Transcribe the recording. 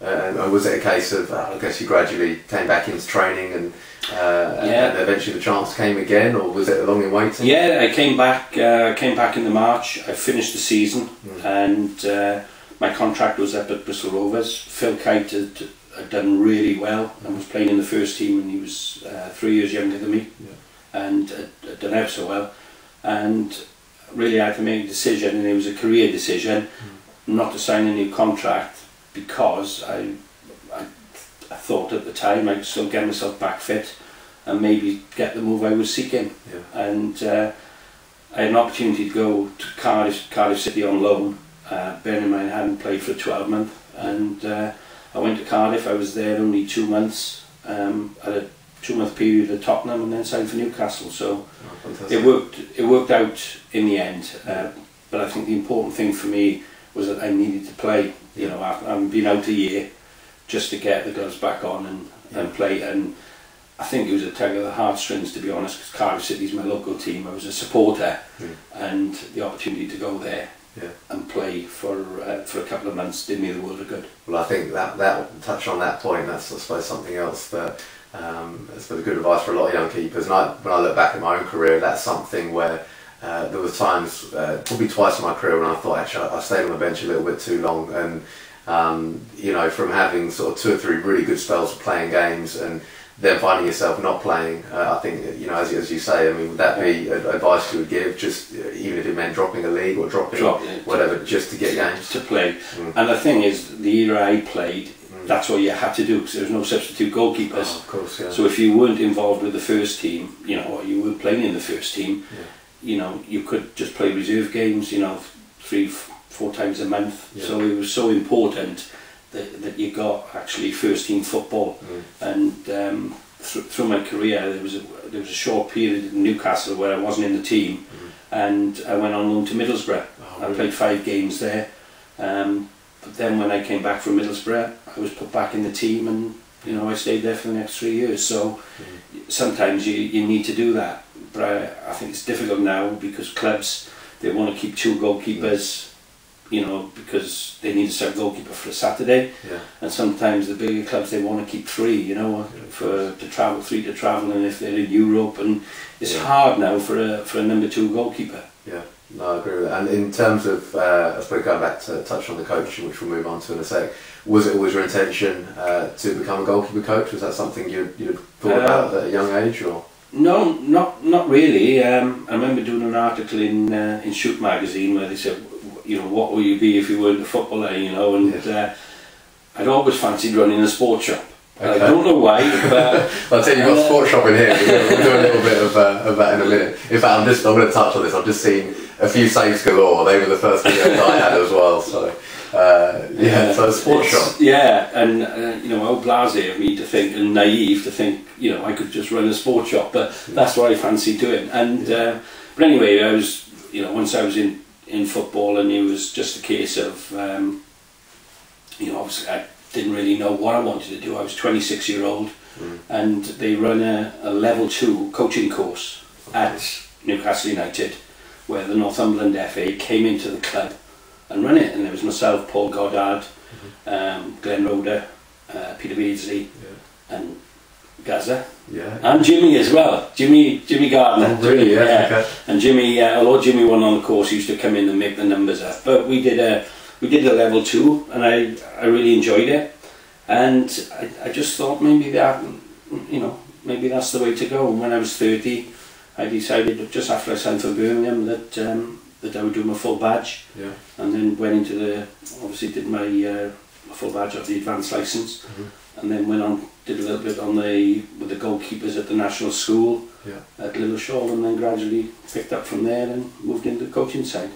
And was it a case of, I guess you gradually came back into training and eventually the chance came again, or was it long in waiting? Yeah, I came back in the March. I finished the season and my contract was up at Bristol Rovers. Phil Kite had done really well and was playing in the first team, and he was 3 years younger than me and had done ever so well. And really I had to make a decision, and it was a career decision, not to sign a new contract, because I thought at the time I could still get myself back fit and maybe get the move I was seeking. And I had an opportunity to go to Cardiff City on loan, bearing in mind I hadn't played for 12 months, and I went to Cardiff. I was there only 2 months, had a 2-month period at Tottenham, and then signed for Newcastle. So it worked out in the end, but I think the important thing for me was that I needed to play. You know, I've been out a year just to get the gloves back on and play, and I think it was a tug of the heartstrings, to be honest, because Cardiff City's my local team. I was a supporter, and the opportunity to go there and play for a couple of months did me the world of good. Well, I think that touch on that point, that's I suppose something else that it's been good advice for a lot of young keepers. And when I look back at my own career, that's something where there were times, probably twice in my career, when I thought actually I stayed on the bench a little bit too long, and you know, from having sort of 2 or 3 really good spells of playing games and then finding yourself not playing, I think, you know, as you say, I mean, would that be advice you would give, just even if it meant dropping a league or dropping whatever, just to get games? To play. And the thing is, the era I played, that's what you had to do, because there was no substitute goalkeepers. Oh, of course, yeah. So if you weren't involved with the first team, you know, or you weren't playing in the first team, you know, you could just play reserve games, you know, 3-4 times a month. So it was so important that you got actually first team football. And through my career, there was a short period in Newcastle where I wasn't in the team, and I went on loan to Middlesbrough. I played 5 games there, but then when I came back from Middlesbrough, I was put back in the team, and you know, I stayed there for the next 3 years. So sometimes you need to do that, but I think it's difficult now, because clubs, they want to keep 2 goalkeepers, you know, because they need a certain goalkeeper for a Saturday, and sometimes the bigger clubs, they want to keep 3, you know, to travel, 3 to travel, and if they're in Europe, and it's hard now for a number 2 goalkeeper. No, I agree with that. And in terms of, I suppose going back to touch on the coaching, which we'll move on to in a sec, was it always your intention to become a goalkeeper coach? Was that something you'd thought about at a young age, or? No, not really. I remember doing an article in Shoot magazine where they said, you know, what will you be if you weren't a footballer, you know, and I'd always fancied running a sports shop. I don't know why, but I'll tell you, you've got a sports shop in here. We'll do a little bit of that in a minute. In fact, I'm going to touch on this. I've just seen a few saves galore. They were the first videos I had as well. So so a sports shop. Yeah, and you know, how blasé of me to think, and naive to think, you know, I could just run a sports shop, but that's what I fancy doing. And but anyway, I was, you know, once I was in football, and it was just a case of, you know, obviously I didn't really know what I wanted to do. I was 26-year-old, and they run a level 2 coaching course at Newcastle United, where the Northumberland FA came into the club and run it, and there was myself, Paul Goddard, Glenn Roder, Peter Beardsley, and Gaza, and Jimmy as well, Jimmy Gardner. Oh, really? And Jimmy, although Jimmy won on the course, he used to come in and make the numbers up. But we did a level 2, and I really enjoyed it, and I just thought maybe that, you know, maybe that's the way to go. And when I was 30, I decided, just after I signed for Birmingham, that I would do my full badge, and then went into obviously did my full badge of the advanced license, and then went on, did a little bit with the goalkeepers at the national school at Little Shaw, and then gradually picked up from there and moved into the coaching side.